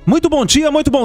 Muito bom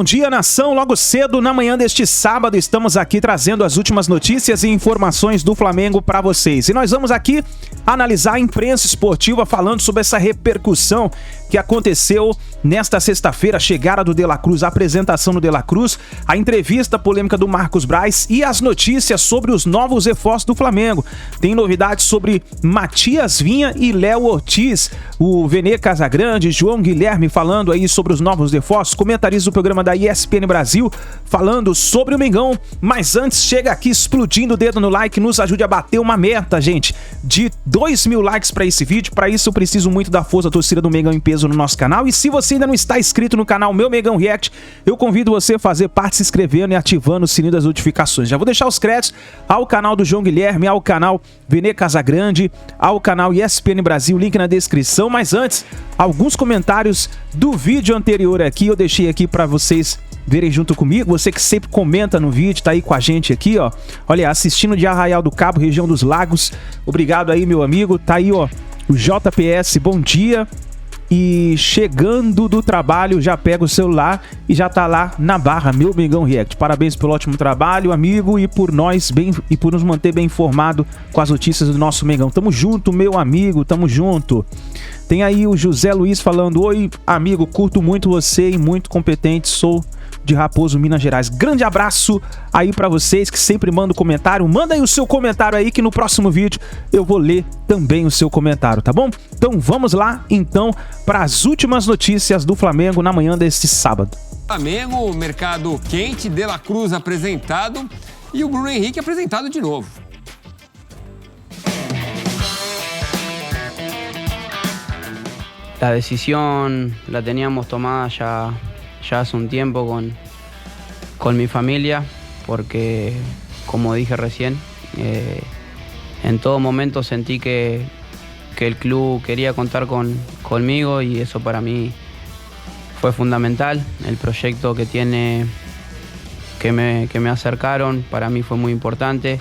dia, nação. Logo cedo, na manhã deste sábado, estamos aqui trazendo as últimas notícias e informações do Flamengo para vocês. E nós vamos aqui analisar a imprensa esportiva falando sobre essa repercussão que aconteceu nesta sexta-feira, a chegada do De La Cruz, a apresentação do De La Cruz, a entrevista polêmica do Marcos Braz e as notícias sobre os novos reforços do Flamengo. Tem novidades sobre Matias Vinha e Léo Ortiz, o Vene Casagrande, João Guilherme falando aí sobre os novos reforços, comentaristas do programa da ESPN Brasil falando sobre o Mengão. Mas antes, chega aqui explodindo o dedo no like, nos ajude a bater uma meta, gente, de 2.000 likes para esse vídeo. Para isso eu preciso muito da força da torcida do Mengão em peso no nosso canal. E se você ainda não está inscrito no canal Meu Mengão React, eu convido você a fazer parte se inscrevendo e ativando o sininho das notificações. Já vou deixar os créditos ao canal do João Guilherme, ao canal Vene Casagrande, ao canal ESPN Brasil, link na descrição. Mas antes, alguns comentários do vídeo anterior aqui, eu deixei aqui para vocês verem junto comigo. Você que sempre comenta no vídeo, tá aí com a gente aqui, ó. Olha, assistindo de Arraial do Cabo, região dos Lagos. Obrigado aí, meu amigo. Tá aí, ó, o JPS, bom dia. E chegando do trabalho, já pega o celular e já tá lá na barra, Meu Mengão React. Parabéns pelo ótimo trabalho, amigo, e por nos manter bem informado com as notícias do nosso Mengão. Tamo junto, meu amigo, tamo junto. Tem aí o José Luiz falando: oi, amigo, curto muito você e muito competente, sou de Raposo, Minas Gerais. Grande abraço aí pra vocês que sempre mandam comentário. Manda aí o seu comentário aí que no próximo vídeo eu vou ler também o seu comentário, tá bom? Então vamos lá, então, para as últimas notícias do Flamengo na manhã deste sábado. Flamengo, mercado quente, De La Cruz apresentado e o Bruno Henrique apresentado de novo. La decisión la teníamos tomada ya hace un tiempo con mi familia, porque, como dije recién, en todo momento sentí que el club quería contar conmigo y eso para mí fue fundamental. El proyecto que me acercaron para mí fue muy importante.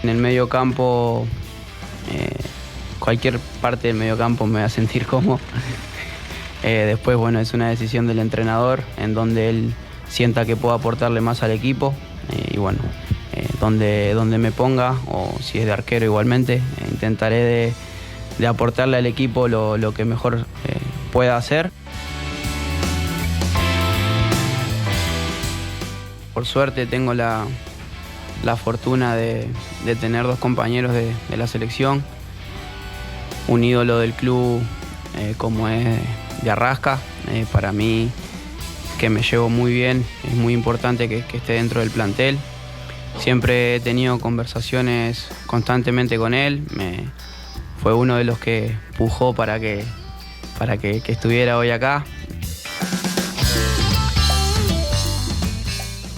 En el medio campo, cualquier parte del medio campo me va a sentir cómodo. Después, bueno, es una decisión del entrenador en donde él sienta que puedo aportarle más al equipo y bueno, donde me ponga, o si es de arquero igualmente, intentaré de aportarle al equipo lo que mejor pueda hacer. Por suerte tengo la fortuna de tener dos compañeros de la selección, un ídolo del club como es de Arrasca. Para mí, que me llevo muy bien, es muy importante que esté dentro del plantel. Siempre he tenido conversaciones constantemente con él. Fue uno de los que empujó para que estuviera hoy acá.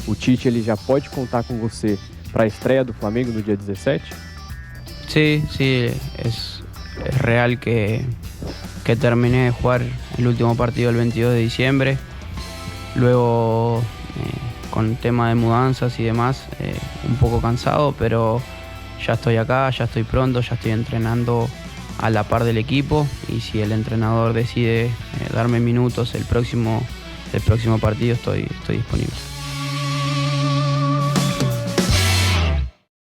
O Tite, ele já pode contar com você para a estreia do Flamengo no dia 17? Sí, es real que terminé de jugar el último partido el 22 de diciembre. Luego, con el tema de mudanzas y demás, un poco cansado, pero ya estoy acá, ya estoy pronto, ya estoy entrenando a la par del equipo, y si el entrenador decide darme minutos el próximo partido, estoy disponible.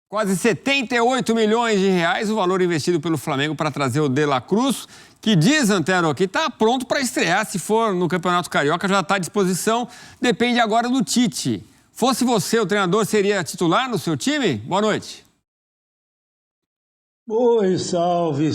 Quase 78 milhões de reais o valor investido pelo Flamengo para trazer o De La Cruz, que diz, Antero, que está pronto para estrear. Se for no Campeonato Carioca, já está à disposição. Depende agora do Tite. Fosse você o treinador, seria titular no seu time? Boa noite. Oi, salve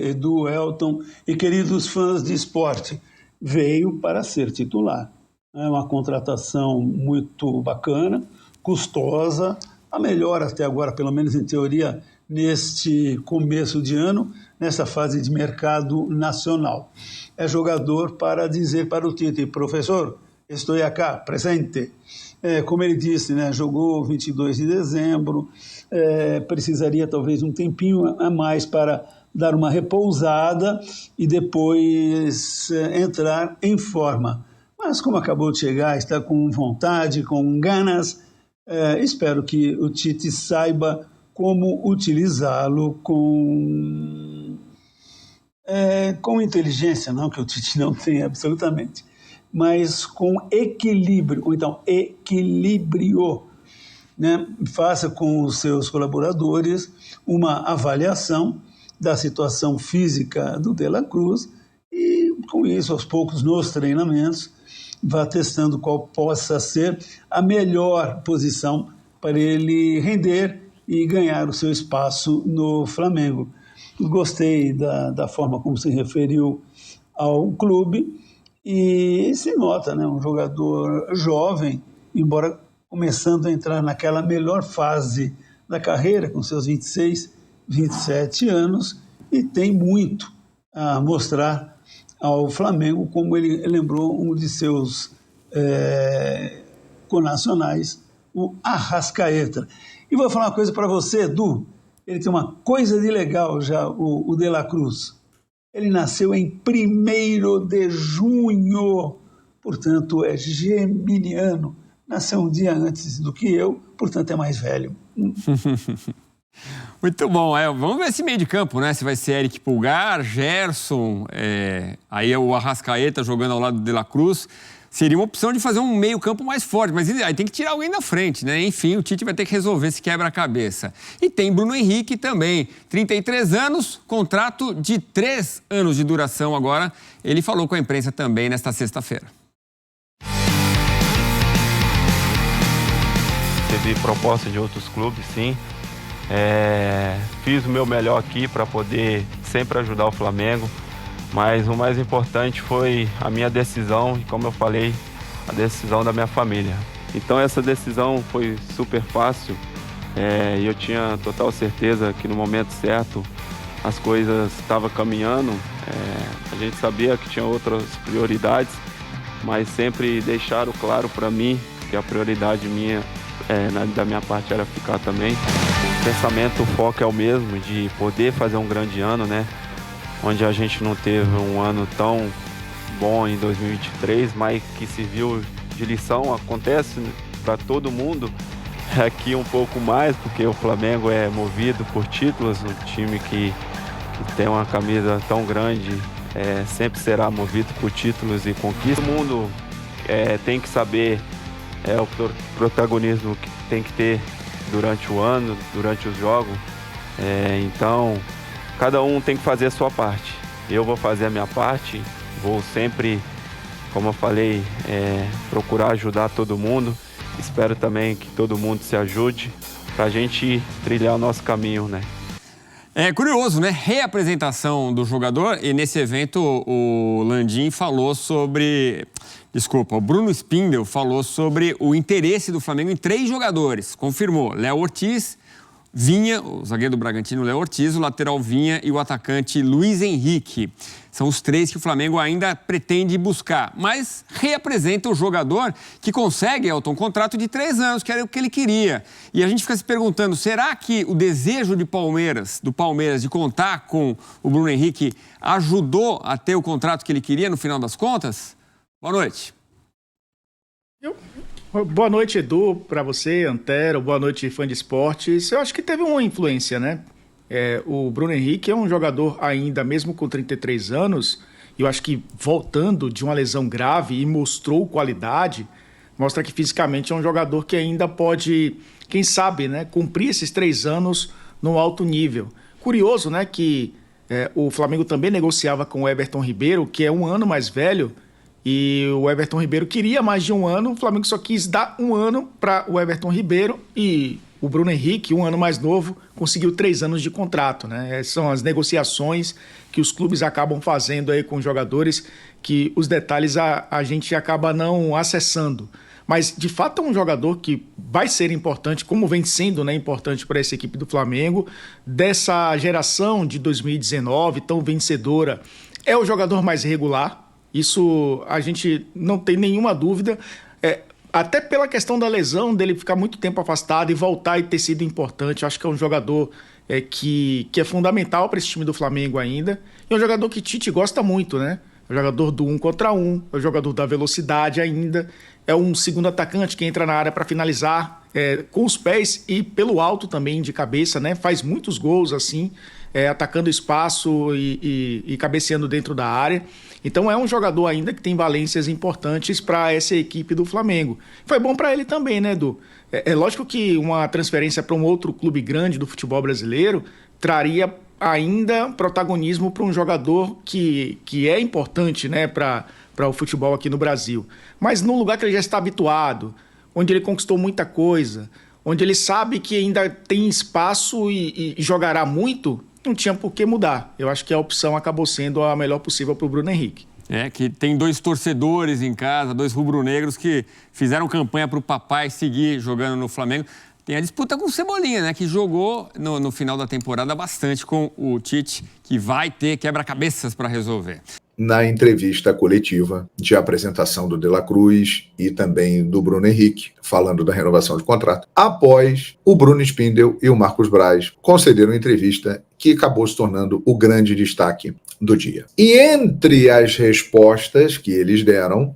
Edu, Elton e queridos fãs de esporte. Veio para ser titular. É uma contratação muito bacana, custosa, a melhor até agora, pelo menos em teoria, neste começo de ano, nessa fase de mercado nacional. É jogador para dizer para o Tite: professor, estou aqui, presente. Como ele disse, né, jogou 22 de dezembro, precisaria talvez um tempinho a mais para dar uma repousada e depois entrar em forma. Mas como acabou de chegar, está com vontade, com ganas, espero que o Tite saiba como utilizá-lo com com inteligência, não que o Tite não tenha absolutamente, mas com equilíbrio, ou então equilíbrio, né? Faça com os seus colaboradores uma avaliação da situação física do De La Cruz e, com isso, aos poucos, nos treinamentos, vá testando qual possa ser a melhor posição para ele render e ganhar o seu espaço no Flamengo. Gostei da forma como se referiu ao clube e se nota, né, um jogador jovem, embora começando a entrar naquela melhor fase da carreira, com seus 26, 27 anos, e tem muito a mostrar ao Flamengo, como ele lembrou um de seus connacionais, o Arrascaeta. E vou falar uma coisa para você, Edu, ele tem uma coisa de legal já, o De La Cruz. Ele nasceu em 1º de junho, portanto é geminiano, nasceu um dia antes do que eu, portanto é mais velho. Muito bom, vamos ver esse meio de campo, né? Se vai ser Eric Pulgar, Gerson, aí é o Arrascaeta jogando ao lado do De La Cruz. Seria uma opção de fazer um meio campo mais forte, mas aí tem que tirar alguém da frente, né? Enfim, o Tite vai ter que resolver esse quebra-cabeça. E tem Bruno Henrique também, 33 anos, contrato de 3 anos de duração agora. Ele falou com a imprensa também nesta sexta-feira. Recebi proposta de outros clubes, sim. Fiz o meu melhor aqui para poder sempre ajudar o Flamengo, mas o mais importante foi a minha decisão e, como eu falei, a decisão da minha família. Então essa decisão foi super fácil e eu tinha total certeza que no momento certo as coisas estavam caminhando. A gente sabia que tinha outras prioridades, mas sempre deixaram claro para mim que a prioridade minha da minha parte era ficar também. O pensamento, o foco é o mesmo, de poder fazer um grande ano, né? Onde a gente não teve um ano tão bom em 2023, mas que serviu de lição. Acontece para todo mundo aqui um pouco mais, porque o Flamengo é movido por títulos, um time que tem uma camisa tão grande sempre será movido por títulos e conquistas. Todo mundo tem que saber o protagonismo que tem que ter durante o ano, durante os jogos. Então, cada um tem que fazer a sua parte. Eu vou fazer a minha parte, vou sempre, como eu falei, procurar ajudar todo mundo. Espero também que todo mundo se ajude para a gente trilhar o nosso caminho, né? É curioso, né? Reapresentação do jogador, e nesse evento o Landim falou sobre... Desculpa, o Bruno Spindel falou sobre o interesse do Flamengo em 3 jogadores. Confirmou, Léo Ortiz, Vinha, o zagueiro do Bragantino, Léo Ortiz, o lateral Vinha e o atacante Luiz Henrique. São os 3 que o Flamengo ainda pretende buscar, mas reapresenta o jogador que consegue, Elton, um contrato de 3 anos, que era o que ele queria. E a gente fica se perguntando, será que o desejo do Palmeiras de contar com o Bruno Henrique ajudou a ter o contrato que ele queria no final das contas? Boa noite. Boa noite, Edu, para você, Antero, boa noite, fã de esportes. Eu acho que teve uma influência, né? O Bruno Henrique é um jogador ainda, mesmo com 33 anos, eu acho que voltando de uma lesão grave e mostrou qualidade, mostra que fisicamente é um jogador que ainda pode, quem sabe, né, cumprir esses 3 anos no alto nível. Curioso, né, que o Flamengo também negociava com o Everton Ribeiro, que é 1 ano mais velho, e o Everton Ribeiro queria mais de 1 ano, o Flamengo só quis dar 1 ano para o Everton Ribeiro e o Bruno Henrique, 1 ano mais novo, conseguiu 3 anos de contrato, né? São as negociações que os clubes acabam fazendo aí com os jogadores, que os detalhes a gente acaba não acessando. Mas, de fato, é um jogador que vai ser importante, como vem sendo, né, importante para essa equipe do Flamengo, dessa geração de 2019, tão vencedora. É o jogador mais regular. Isso a gente não tem nenhuma dúvida, até pela questão da lesão, dele ficar muito tempo afastado e voltar e ter sido importante. Acho que é um jogador que é fundamental para esse time do Flamengo ainda. E é um jogador que Tite gosta muito, né? é o jogador do 1 contra 1, é o jogador da velocidade ainda, é um segundo atacante que entra na área para finalizar com os pés e pelo alto também, de cabeça, né? Faz muitos gols assim, atacando espaço e cabeceando dentro da área. Então é um jogador ainda que tem valências importantes para essa equipe do Flamengo. Foi bom para ele também, né, Edu? É lógico que uma transferência para um outro clube grande do futebol brasileiro traria ainda protagonismo para um jogador que é importante, né, para o futebol aqui no Brasil. Mas num lugar que ele já está habituado, onde ele conquistou muita coisa, onde ele sabe que ainda tem espaço e jogará muito, não tinha por que mudar. Eu acho que a opção acabou sendo a melhor possível para o Bruno Henrique. Que tem 2 torcedores em casa, 2 rubro-negros que fizeram campanha para o papai seguir jogando no Flamengo. Tem a disputa com o Cebolinha, né? Que jogou no final da temporada bastante com o Tite, que vai ter quebra-cabeças para resolver. Na entrevista coletiva de apresentação do De La Cruz e também do Bruno Henrique, falando da renovação de contrato, após o Bruno Spindel e o Marcos Braz concederam entrevista que acabou se tornando o grande destaque do dia. E entre as respostas que eles deram,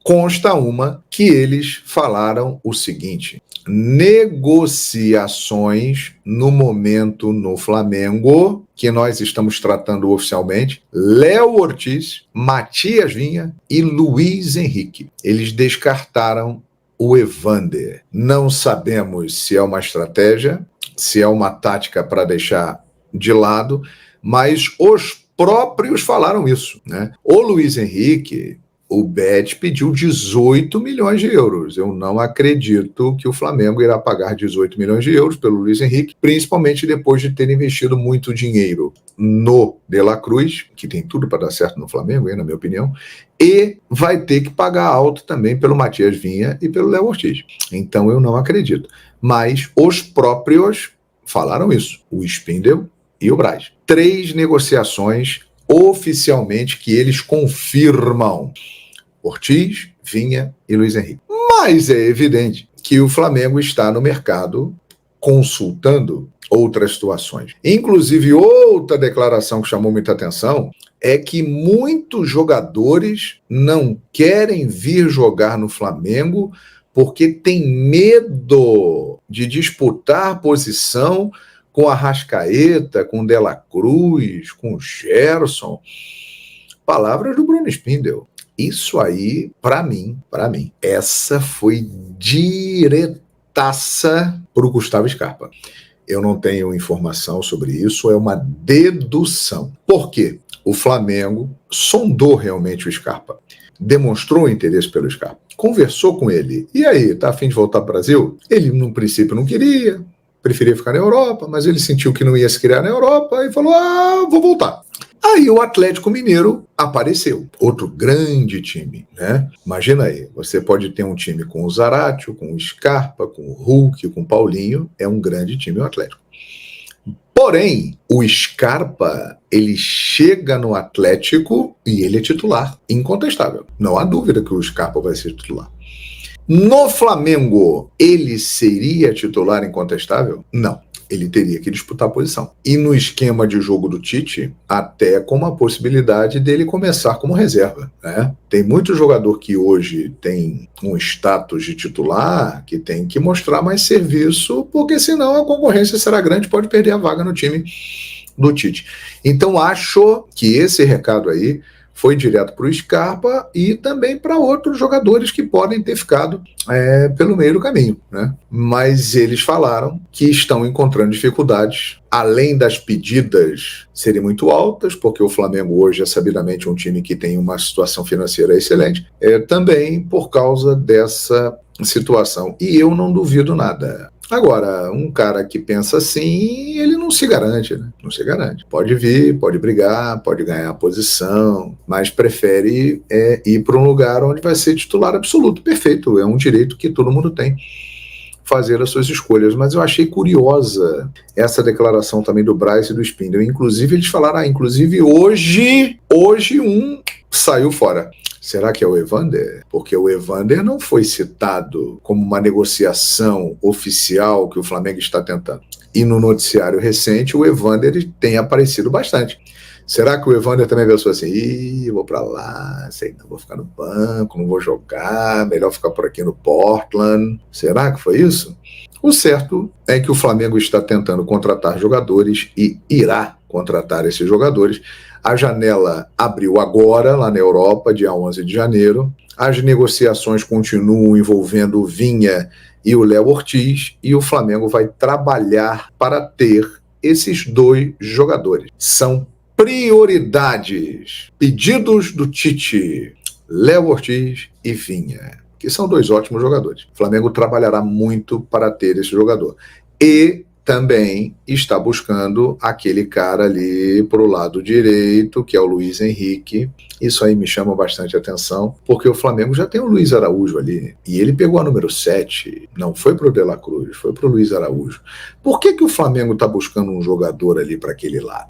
consta uma que eles falaram o seguinte: negociações no momento no Flamengo, que nós estamos tratando oficialmente, Léo Ortiz, Matias Vinha e Luiz Henrique. Eles descartaram o Evander. Não sabemos se é uma estratégia, se é uma tática para deixar de lado, mas os próprios falaram isso, né? O Luiz Henrique, o Bet pediu 18 milhões de euros. Eu não acredito que o Flamengo irá pagar 18 milhões de euros pelo Luiz Henrique, principalmente depois de ter investido muito dinheiro no De La Cruz, que tem tudo para dar certo no Flamengo, na minha opinião, e vai ter que pagar alto também pelo Matias Vinha e pelo Léo Ortiz. Então eu não acredito. Mas os próprios falaram isso, o Spindel e o Braz. 3 negociações oficialmente que eles confirmam: Ortiz, Vinha e Luiz Henrique. Mas é evidente que o Flamengo está no mercado consultando outras situações. Inclusive, outra declaração que chamou muita atenção é que muitos jogadores não querem vir jogar no Flamengo porque tem medo de disputar posição com a Arrascaeta, com o De La Cruz, com o Gerson. Palavras do Bruno Spindel. Isso aí, para mim, essa foi diretaça para o Gustavo Scarpa. Eu não tenho informação sobre isso, é uma dedução. Por quê? O Flamengo sondou realmente o Scarpa, demonstrou interesse pelo Scarpa, conversou com ele. E aí, tá a fim de voltar para o Brasil? Ele, no princípio, não queria, preferia ficar na Europa, mas ele sentiu que não ia se criar na Europa e falou: vou voltar. Aí o Atlético Mineiro apareceu, outro grande time, né? Imagina aí, você pode ter um time com o Zaratio, com o Scarpa, com o Hulk, com o Paulinho, é um grande time o Atlético. Porém, o Scarpa, ele chega no Atlético e ele é titular, incontestável. Não há dúvida que o Scarpa vai ser titular. No Flamengo, ele seria titular incontestável? Não. Ele teria que disputar a posição. E no esquema de jogo do Tite, até com a possibilidade dele começar como reserva, né? Tem muito jogador que hoje tem um status de titular que tem que mostrar mais serviço, porque senão a concorrência será grande, pode perder a vaga no time do Tite. Então acho que esse recado aí foi direto para o Scarpa e também para outros jogadores que podem ter ficado pelo meio do caminho, né? Mas eles falaram que estão encontrando dificuldades, além das pedidas serem muito altas, porque o Flamengo hoje é sabidamente um time que tem uma situação financeira excelente, também por causa dessa situação. E eu não duvido nada. Agora, um cara que pensa assim, ele não se garante, né? Não se garante. Pode vir, pode brigar, pode ganhar a posição, mas prefere ir para um lugar onde vai ser titular absoluto. Perfeito, é um direito que todo mundo tem, fazer as suas escolhas. Mas eu achei curiosa essa declaração também do Braz e do Spindel. Inclusive, eles falaram, inclusive hoje um saiu fora. Será que é o Evander? Porque o Evander não foi citado como uma negociação oficial que o Flamengo está tentando. E no noticiário recente, o Evander tem aparecido bastante. Será que o Evander também pensou assim, vou pra lá, sei não, vou ficar no banco, não vou jogar, melhor ficar por aqui no Portland? Será que foi isso? O certo é que o Flamengo está tentando contratar jogadores e irá contratar esses jogadores. A janela abriu agora, lá na Europa, dia 11 de janeiro. As negociações continuam envolvendo o Vinha e o Léo Ortiz, e o Flamengo vai trabalhar para ter esses 2 jogadores. São prioridades, pedidos do Tite, Léo Ortiz e Vinha, que são 2 ótimos jogadores. O Flamengo trabalhará muito para ter esse jogador. E também está buscando aquele cara ali para o lado direito, que é o Luiz Henrique. Isso aí me chama bastante atenção, porque o Flamengo já tem o Luiz Araújo ali, e ele pegou a número 7, não foi para o De La Cruz, foi para o Luiz Araújo. Por que o Flamengo está buscando um jogador ali para aquele lado?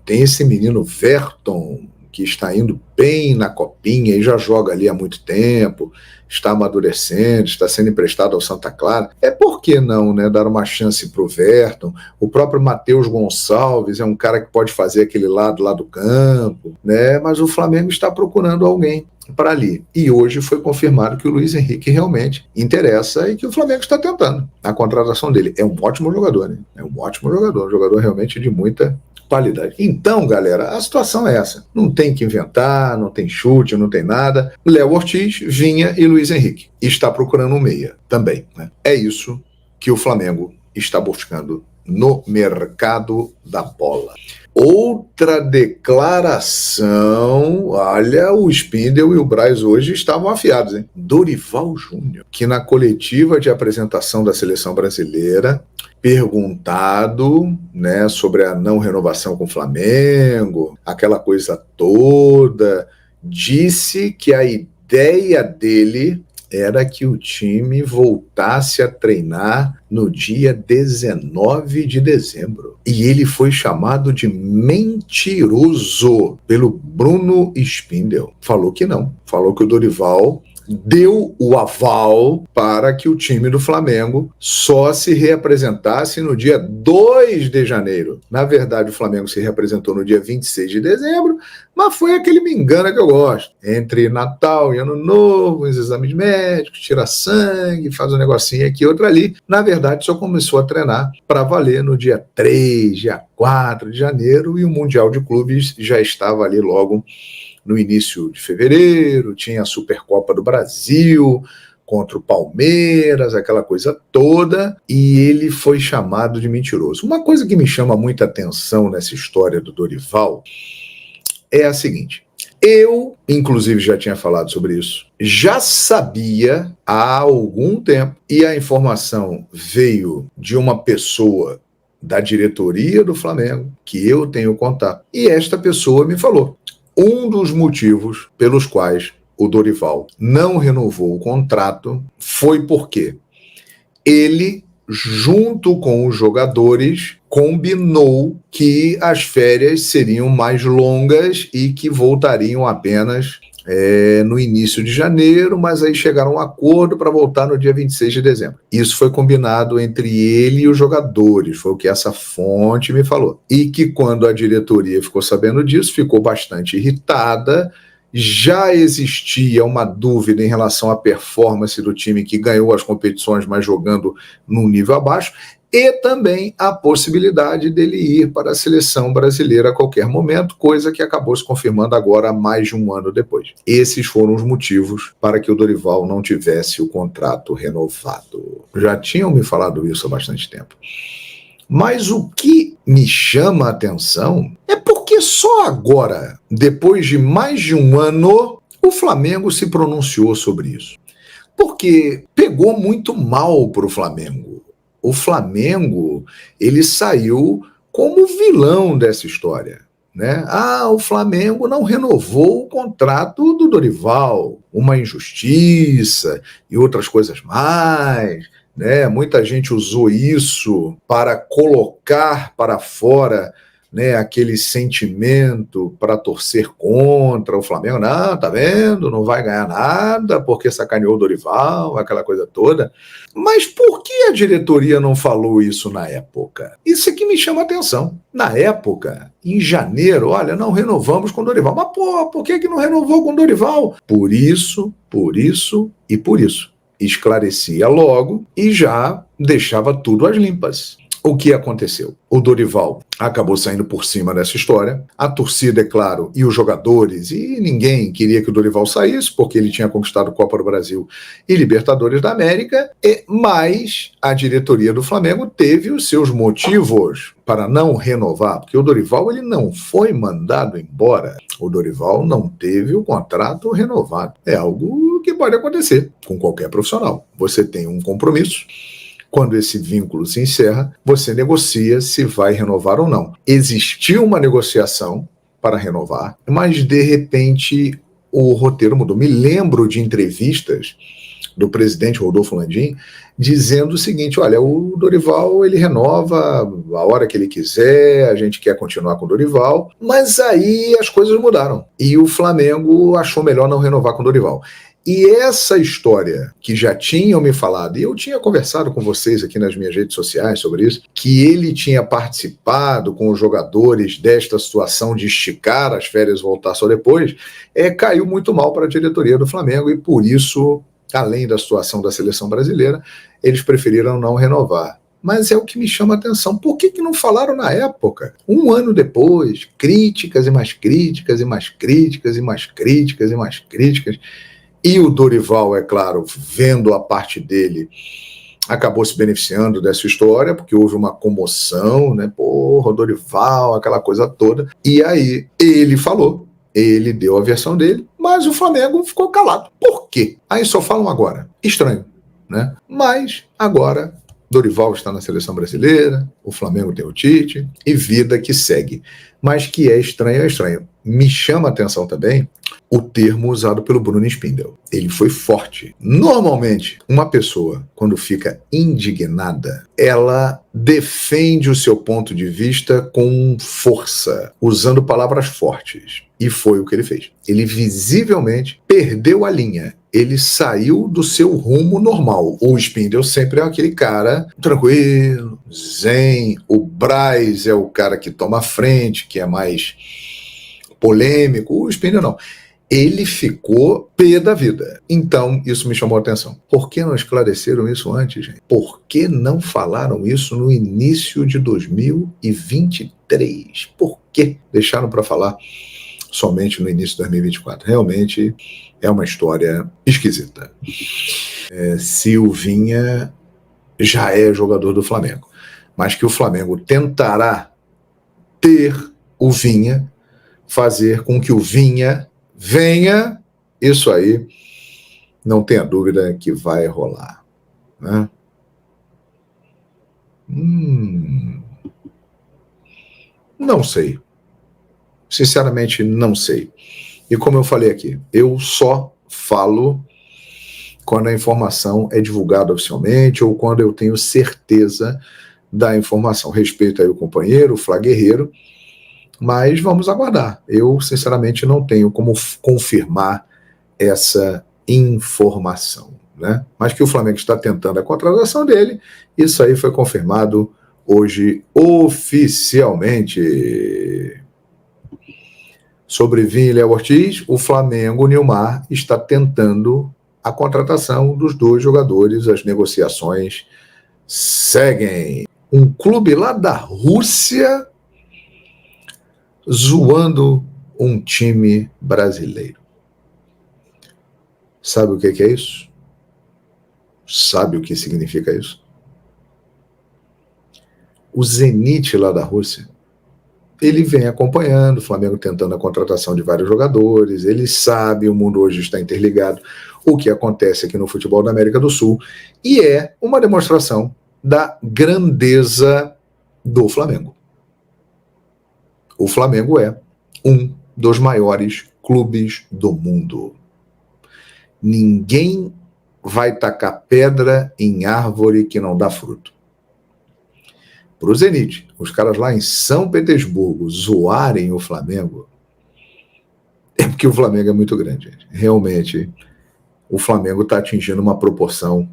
Tem esse menino Verton, que está indo bem na copinha e já joga ali há muito tempo, está amadurecendo, está sendo emprestado ao Santa Clara. Por que não, né, dar uma chance para o Verton? O próprio Matheus Gonçalves é um cara que pode fazer aquele lado lá do campo, né? Mas o Flamengo está procurando alguém para ali. E hoje foi confirmado que o Luiz Henrique realmente interessa e que o Flamengo está tentando a contratação dele. É um ótimo jogador, né? É um ótimo jogador, um jogador realmente de muita qualidade. Então, galera, a situação é essa. Não tem que inventar, não tem chute, não tem nada. Léo Ortiz, Vinha e Luiz Henrique. E está procurando um meia também, né? É isso que o Flamengo está buscando no mercado da bola. Outra declaração, olha, o Spindel e o Braz hoje estavam afiados, hein? Dorival Júnior, que na coletiva de apresentação da seleção brasileira, perguntado, né, sobre a não renovação com o Flamengo, aquela coisa toda, disse que a ideia dele era que o time voltasse a treinar no dia 19 de dezembro. E ele foi chamado de mentiroso pelo Bruno Spindel. Falou que não. Falou que o Dorival deu o aval para que o time do Flamengo só se reapresentasse no dia 2 de janeiro. Na verdade, o Flamengo se reapresentou no dia 26 de dezembro, mas foi aquele me engana que eu gosto. Entre Natal e Ano Novo, os exames médicos, tira sangue, faz um negocinho aqui, outro ali. Na verdade, só começou a treinar para valer no dia 3, dia 4 de janeiro, e o Mundial de Clubes já estava ali logo no início de fevereiro, tinha a Supercopa do Brasil contra o Palmeiras, aquela coisa toda, e ele foi chamado de mentiroso. Uma coisa que me chama muita atenção nessa história do Dorival é a seguinte: eu, inclusive, já tinha falado sobre isso, já sabia há algum tempo, e a informação veio de uma pessoa da diretoria do Flamengo, que eu tenho contato, e esta pessoa me falou. Um dos motivos pelos quais o Dorival não renovou o contrato foi porque ele, junto com os jogadores, combinou que as férias seriam mais longas e que voltariam apenas no início de janeiro, mas aí chegaram a um acordo para voltar no dia 26 de dezembro. Isso foi combinado entre ele e os jogadores, foi o que essa fonte me falou. E que quando a diretoria ficou sabendo disso, ficou bastante irritada. Já existia uma dúvida em relação à performance do time que ganhou as competições, mas jogando num nível abaixo, e também a possibilidade dele ir para a seleção brasileira a qualquer momento, coisa que acabou se confirmando agora mais de um ano depois. Esses foram os motivos para que o Dorival não tivesse o contrato renovado. Já tinham me falado isso há bastante tempo. Mas o que me chama a atenção é porque só agora, depois de mais de um ano, o Flamengo se pronunciou sobre isso. Porque pegou muito mal para o Flamengo. O Flamengo, ele saiu como vilão dessa história, né? O Flamengo não renovou o contrato do Dorival, uma injustiça e outras coisas mais, né? Muita gente usou isso para colocar para fora né, aquele sentimento para torcer contra o Flamengo. Não, tá vendo? Não vai ganhar nada porque sacaneou o Dorival, aquela coisa toda. Mas por que a diretoria não falou isso na época? Isso é que me chama a atenção. Na época, em janeiro, olha, não renovamos com o Dorival. Mas, por que não renovou com o Dorival? Por isso e por isso. Esclarecia logo e já deixava tudo às limpas. O que aconteceu? O Dorival acabou saindo por cima dessa história. A torcida, é claro, e os jogadores, e ninguém queria que o Dorival saísse, porque ele tinha conquistado Copa do Brasil e Libertadores da América, mas a diretoria do Flamengo teve os seus motivos para não renovar, porque o Dorival ele não foi mandado embora. O Dorival não teve o contrato renovado. É algo que pode acontecer com qualquer profissional. Você tem um compromisso. Quando esse vínculo se encerra, você negocia se vai renovar ou não. Existiu uma negociação para renovar, mas de repente o roteiro mudou. Me lembro de entrevistas do presidente Rodolfo Landim dizendo o seguinte: olha, o Dorival ele renova a hora que ele quiser, a gente quer continuar com o Dorival, mas aí as coisas mudaram e o Flamengo achou melhor não renovar com o Dorival. E essa história que já tinham me falado, e eu tinha conversado com vocês aqui nas minhas redes sociais sobre isso, que ele tinha participado com os jogadores desta situação de esticar as férias e voltar só depois, caiu muito mal para a diretoria do Flamengo e por isso, além da situação da seleção brasileira, eles preferiram não renovar. Mas é o que me chama a atenção. Por que não falaram na época? Um ano depois, críticas e mais críticas e mais críticas e mais críticas e mais críticas. E o Dorival, é claro, vendo a parte dele, acabou se beneficiando dessa história, porque houve uma comoção, né? Porra, o Dorival, aquela coisa toda. E aí, ele falou, ele deu a versão dele, mas o Flamengo ficou calado. Por quê? Aí só falam agora. Estranho, né? Mas agora, Dorival está na seleção brasileira, o Flamengo tem o Tite, e vida que segue. Mas que é estranho, é estranho. Me chama a atenção também o termo usado pelo Bruno Spindel. Ele foi forte. Normalmente, uma pessoa, quando fica indignada, ela defende o seu ponto de vista com força, usando palavras fortes. E foi o que ele fez. Ele visivelmente perdeu a linha. Ele saiu do seu rumo normal. O Spindel sempre é aquele cara tranquilo, zen. O Braz é o cara que toma a frente, que é mais polêmico. O Spindel não. Ele ficou pé da vida. Então, isso me chamou a atenção. Por que não esclareceram isso antes, gente? Por que não falaram isso no início de 2023? Por que deixaram para falar somente no início de 2024? Realmente é uma história esquisita. Silvinha já é jogador do Flamengo, mas que o Flamengo tentará ter o Vinha, fazer com que o Vinha venha, isso aí não tenha dúvida que vai rolar, né? Não sei. Sinceramente, não sei. E como eu falei aqui, eu só falo quando a informação é divulgada oficialmente ou quando eu tenho certeza da informação. Respeito aí o companheiro, o Flá Guerreiro, mas vamos aguardar. Eu, sinceramente, não tenho como confirmar essa informação, né? Mas que o Flamengo está tentando a contratação dele, isso aí foi confirmado hoje oficialmente. Sobre Vinha e Léo Ortiz, o Flamengo, o Nilmar, está tentando a contratação dos dois jogadores. As negociações seguem. Um clube lá da Rússia zoando um time brasileiro. Sabe o que é isso? Sabe o que significa isso? O Zenit lá da Rússia, ele vem acompanhando o Flamengo, tentando a contratação de vários jogadores, ele sabe, o mundo hoje está interligado, o que acontece aqui no futebol da América do Sul, e é uma demonstração da grandeza do Flamengo. O Flamengo é um dos maiores clubes do mundo. Ninguém vai tacar pedra em árvore que não dá fruto. para o Zenit, os caras lá em São Petersburgo zoarem o Flamengo, é porque o Flamengo é muito grande, gente. Realmente, o Flamengo está atingindo uma proporção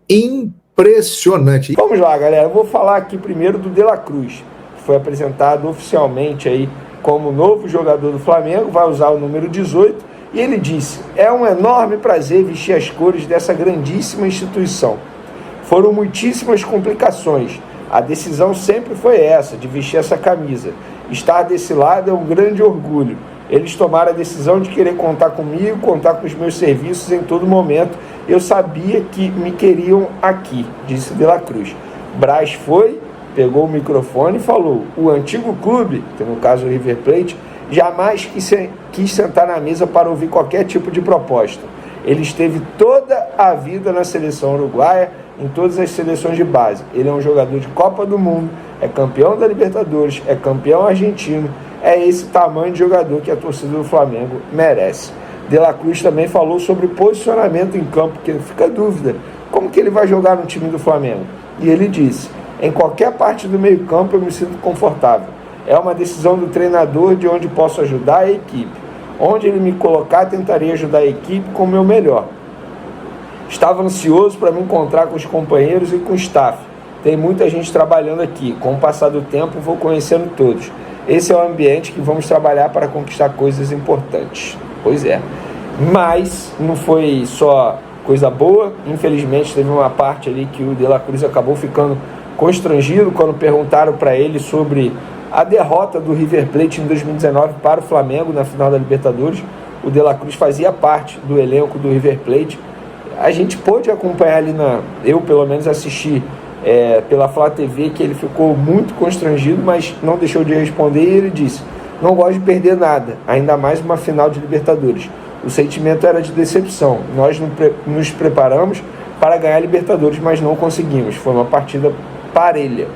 impressionante. Vamos lá, galera. Eu vou falar aqui primeiro do De La Cruz, que foi apresentado oficialmente aí como novo jogador do Flamengo, vai usar o número 18, e ele disse: é um enorme prazer vestir as cores dessa grandíssima instituição. Foram muitíssimas complicações. A decisão sempre foi essa, de vestir essa camisa. Estar desse lado é um grande orgulho. Eles tomaram a decisão de querer contar comigo, contar com os meus serviços em todo momento. Eu sabia que me queriam aqui, disse De La Cruz. Braz foi, pegou o microfone e falou: o antigo clube, que no caso o River Plate, jamais quis sentar na mesa para ouvir qualquer tipo de proposta. Ele esteve toda a vida na seleção uruguaia, em todas as seleções de base. Ele é um jogador de Copa do Mundo, é campeão da Libertadores, é campeão argentino. É esse tamanho de jogador que a torcida do Flamengo merece. De La Cruz também falou sobre posicionamento em campo, porque fica a dúvida, como que ele vai jogar no time do Flamengo? E ele disse: em qualquer parte do meio campo eu me sinto confortável. É uma decisão do treinador de onde posso ajudar a equipe. Onde ele me colocar, tentarei ajudar a equipe com o meu melhor. Estava ansioso para me encontrar com os companheiros e com o staff. Tem muita gente trabalhando aqui. Com o passar do tempo, vou conhecendo todos. Esse é o ambiente que vamos trabalhar para conquistar coisas importantes. Pois é. Mas não foi só coisa boa. Infelizmente, teve uma parte ali que o De La Cruz acabou ficando constrangido quando perguntaram para ele sobre a derrota do River Plate em 2019 para o Flamengo na final da Libertadores. O De La Cruz fazia parte do elenco do River Plate. A gente pôde acompanhar ali, eu pelo menos assisti pela Flá TV, que ele ficou muito constrangido, mas não deixou de responder, e ele disse: não gosto de perder nada, ainda mais uma final de Libertadores. O sentimento era de decepção. Nós nos preparamos para ganhar a Libertadores, mas não conseguimos. Foi uma partida parelha.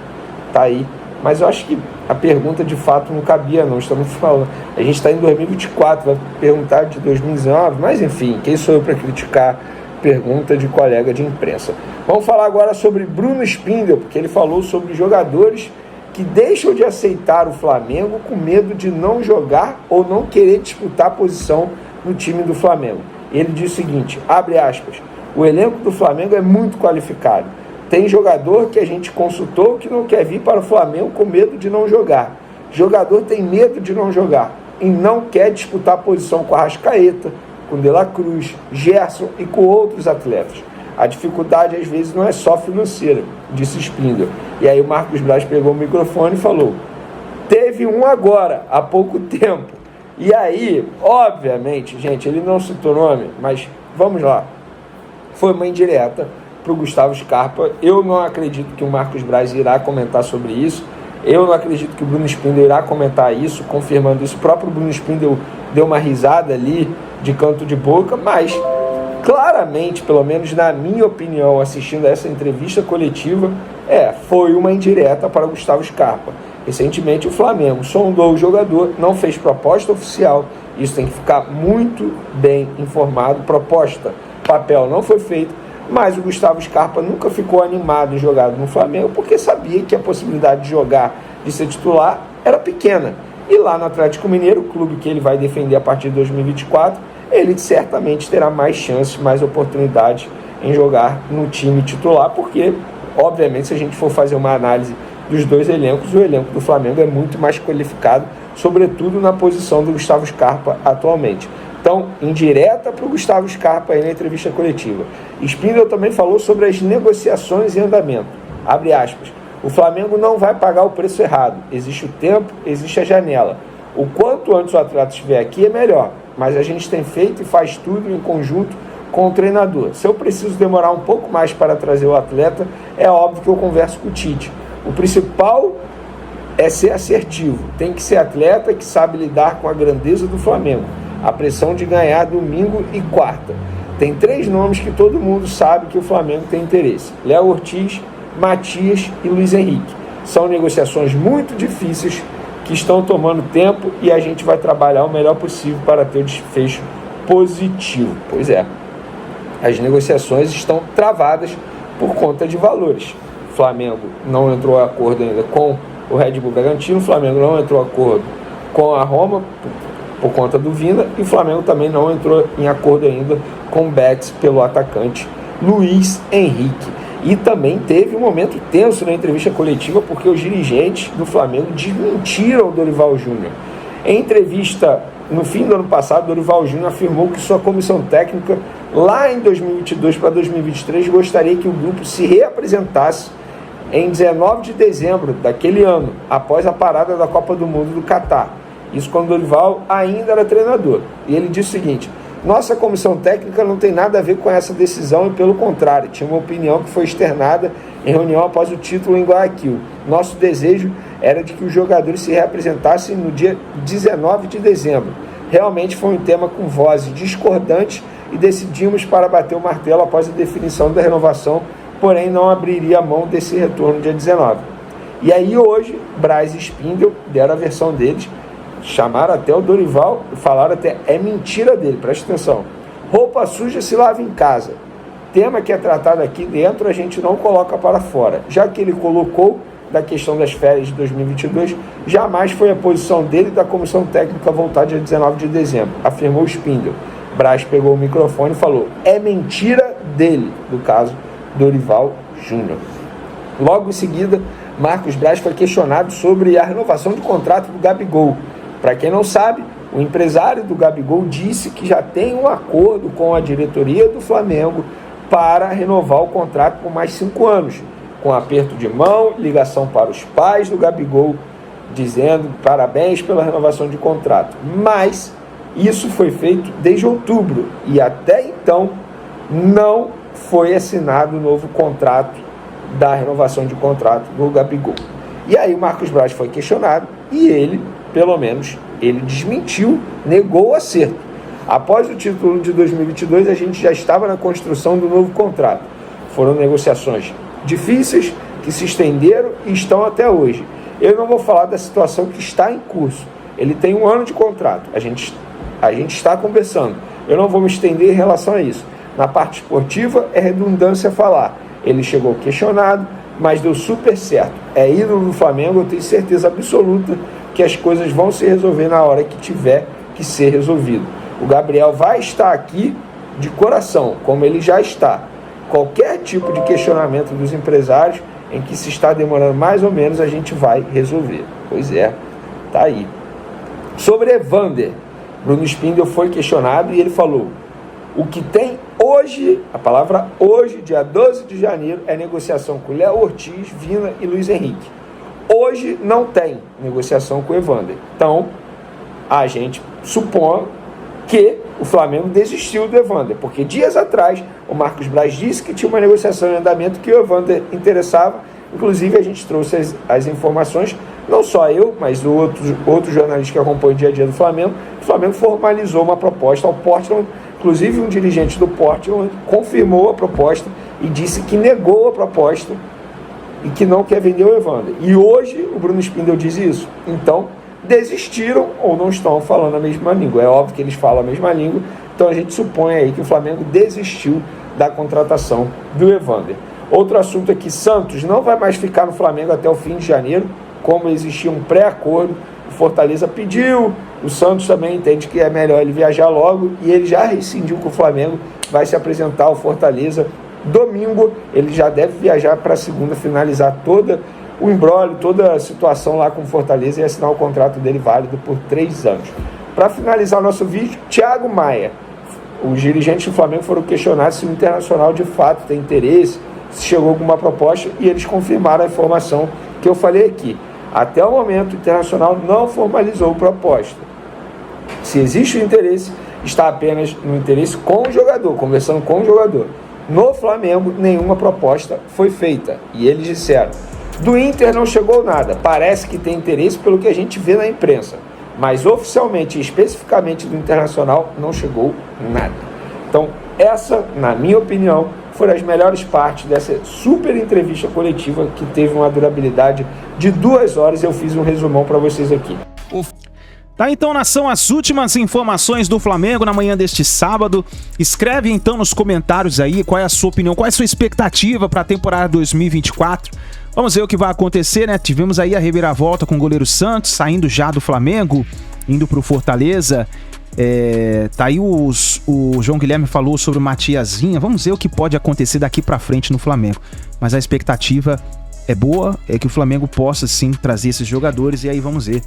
Tá aí. Mas eu acho que a pergunta de fato não cabia, não. Estamos falando, a gente está em 2024, vai perguntar de 2019, mas enfim, quem sou eu para criticar pergunta de colega de imprensa? Vamos falar agora sobre Bruno Spindel, porque ele falou sobre jogadores que deixam de aceitar o Flamengo com medo de não jogar ou não querer disputar a posição no time do Flamengo. Ele diz o seguinte, abre aspas: o elenco do Flamengo é muito qualificado. Tem jogador que a gente consultou que não quer vir para o Flamengo com medo de não jogar. Jogador tem medo de não jogar e não quer disputar a posição com a Arrascaeta, com De La Cruz, Gerson e com outros atletas. A dificuldade às vezes não é só financeira, disse Spindel. E aí o Marcos Braz pegou o microfone e falou: teve um agora, há pouco tempo. E aí, obviamente, gente, ele não citou nome, mas vamos lá. Foi uma indireta para o Gustavo Scarpa. Eu não acredito que o Marcos Braz irá comentar sobre isso. Eu não acredito que o Bruno Spindel irá comentar isso, confirmando isso. O próprio Bruno Spindel deu uma risada ali, de canto de boca, mas claramente, pelo menos na minha opinião, assistindo a essa entrevista coletiva, foi uma indireta para o Gustavo Scarpa. Recentemente o Flamengo sondou o jogador, não fez proposta oficial, isso tem que ficar muito bem informado, proposta, papel não foi feito, mas o Gustavo Scarpa nunca ficou animado em jogar no Flamengo, porque sabia que a possibilidade de jogar, de ser titular, era pequena. E lá no Atlético Mineiro, o clube que ele vai defender a partir de 2024, ele certamente terá mais chances, mais oportunidades em jogar no time titular, porque, obviamente, se a gente for fazer uma análise dos dois elencos, o elenco do Flamengo é muito mais qualificado, sobretudo na posição do Gustavo Scarpa atualmente. Então, indireta para o Gustavo Scarpa aí na entrevista coletiva. Spindel também falou sobre as negociações em andamento. Abre aspas. O Flamengo não vai pagar o preço errado. Existe o tempo, existe a janela. O quanto antes o atleta estiver aqui é melhor, mas a gente tem feito e faz tudo em conjunto com o treinador. Se eu preciso demorar um pouco mais para trazer o atleta, é óbvio que eu converso com o Tite. O principal é ser assertivo. Tem que ser atleta que sabe lidar com a grandeza do Flamengo. A pressão de ganhar domingo e quarta. Tem 3 nomes que todo mundo sabe que o Flamengo tem interesse: Léo Ortiz, Matias e Luiz Henrique. São negociações muito difíceis que estão tomando tempo e a gente vai trabalhar o melhor possível para ter o desfecho positivo. Pois é, as negociações estão travadas por conta de valores. o Flamengo não entrou em acordo ainda com o Red Bull Bragantino, o Flamengo não entrou em acordo com a Roma por conta do Vina, e o Flamengo também não entrou em acordo ainda com o Betis pelo atacante Luiz Henrique. E também teve um momento tenso na entrevista coletiva, porque os dirigentes do Flamengo desmentiram o Dorival Júnior. Em entrevista no fim do ano passado, Dorival Júnior afirmou que sua comissão técnica, lá em 2022 para 2023, gostaria que o grupo se reapresentasse em 19 de dezembro daquele ano, após a parada da Copa do Mundo do Catar. Isso quando Dorival ainda era treinador. E ele disse o seguinte: nossa comissão técnica não tem nada a ver com essa decisão e, pelo contrário, tinha uma opinião que foi externada em reunião após o título em Guayaquil. Nosso desejo era de que os jogadores se reapresentassem no dia 19 de dezembro. Realmente foi um tema com vozes discordantes e decidimos para bater o martelo após a definição da renovação, porém não abriria a mão desse retorno dia 19. E aí hoje, Braz e Spindel deram a versão deles, chamaram até o Dorival e falaram até, é mentira dele, presta atenção. Roupa suja se lava em casa. Tema que é tratado aqui dentro, a gente não coloca para fora. Já que ele colocou da questão das férias de 2022, jamais foi a posição dele e da comissão técnica voltar dia 19 de dezembro, afirmou Spindel. Braz pegou o microfone e falou, é mentira dele, no caso, Dorival Júnior. Logo em seguida, Marcos Braz foi questionado sobre a renovação de contrato do Gabigol. Para quem não sabe, o empresário do Gabigol disse que já tem um acordo com a diretoria do Flamengo para renovar o contrato por mais 5 anos, com aperto de mão, ligação para os pais do Gabigol, dizendo parabéns pela renovação de contrato. Mas isso foi feito desde outubro e até então não foi assinado o novo contrato da renovação de contrato do Gabigol. E aí o Marcos Braz foi questionado e ele, pelo menos, ele desmentiu, negou o acerto. Após o título de 2022, a gente já estava na construção do novo contrato. Foram negociações difíceis que se estenderam e estão até hoje. Eu não vou falar da situação que está em curso. Ele tem 1 ano de contrato. A gente está conversando. Eu não vou me estender em relação a isso. Na parte esportiva, é redundância falar. Ele chegou questionado, mas deu super certo. É ídolo do Flamengo, eu tenho certeza absoluta que as coisas vão se resolver na hora que tiver que ser resolvido. O Gabriel vai estar aqui de coração, como ele já está. Qualquer tipo de questionamento dos empresários em que se está demorando mais ou menos, a gente vai resolver. Pois é, tá aí. Sobre Evander, Bruno Spindel foi questionado e ele falou: o que tem hoje, a palavra hoje, dia 12 de janeiro, é negociação com Léo Ortiz, Vina e Luiz Henrique. Hoje não tem negociação com o Evander. Então, a gente supõe que o Flamengo desistiu do Evander, porque dias atrás o Marcos Braz disse que tinha uma negociação em andamento que o Evander interessava. Inclusive a gente trouxe as informações, não só eu, mas outros jornalistas que acompanham o dia a dia do Flamengo. O Flamengo formalizou uma proposta ao Portland, inclusive um dirigente do Portland confirmou a proposta e disse que negou a proposta e que não quer vender o Evander. E hoje o Bruno Spindel diz isso. Então, desistiram ou não estão falando a mesma língua. É óbvio que eles falam a mesma língua, então a gente supõe aí que o Flamengo desistiu da contratação do Evander. Outro assunto é que Santos não vai mais ficar no Flamengo até o fim de janeiro, como existia um pré-acordo. O Fortaleza pediu, o Santos também entende que é melhor ele viajar logo e ele já rescindiu com o Flamengo, vai se apresentar ao Fortaleza domingo. Ele já deve viajar para segunda, finalizar toda o imbróglio, toda a situação lá com o Fortaleza e assinar o contrato dele válido por 3 anos. Para finalizar o nosso vídeo, Thiago Maia. Os dirigentes do Flamengo foram questionados se o Internacional de fato tem interesse, se chegou alguma proposta, e eles confirmaram a informação que eu falei aqui. Até o momento, o Internacional não formalizou proposta. Se existe o interesse, está apenas no interesse com o jogador, conversando com o jogador. No Flamengo, nenhuma proposta foi feita. E eles disseram: do Inter não chegou nada, parece que tem interesse pelo que a gente vê na imprensa, mas oficialmente e especificamente do Internacional não chegou nada. Então essa, na minha opinião, foram as melhores partes dessa super entrevista coletiva que teve uma durabilidade de 2 horas. Eu fiz um resumão para vocês aqui. Tá, então, nação, as últimas informações do Flamengo na manhã deste sábado. Escreve então nos comentários aí qual é a sua opinião, qual é a sua expectativa para a temporada 2024. Vamos ver o que vai acontecer, né? Tivemos aí a reviravolta com o goleiro Santos, saindo já do Flamengo, indo pro Fortaleza. Tá aí o João Guilherme falou sobre o Matiazinha. Vamos ver o que pode acontecer daqui pra frente no Flamengo. Mas a expectativa é boa, é que o Flamengo possa sim trazer esses jogadores, e aí vamos ver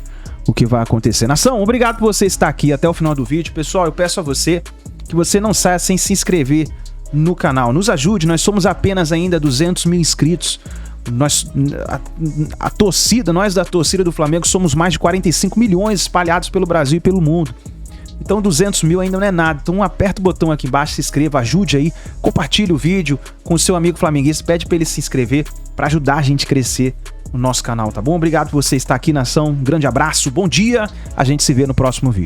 o que vai acontecer. Nação, obrigado por você estar aqui até o final do vídeo. Pessoal, eu peço a você que você não saia sem se inscrever no canal. Nos ajude, nós somos apenas ainda 200 mil inscritos. A torcida, nós da torcida do Flamengo somos mais de 45 milhões espalhados pelo Brasil e pelo mundo. Então 200 mil ainda não é nada. Então aperta o botão aqui embaixo, se inscreva, ajude aí, compartilhe o vídeo com o seu amigo flamenguista, pede para ele se inscrever para ajudar a gente a crescer no nosso canal, tá bom? Obrigado por você estar aqui, nação. Um grande abraço, bom dia. A gente se vê no próximo vídeo.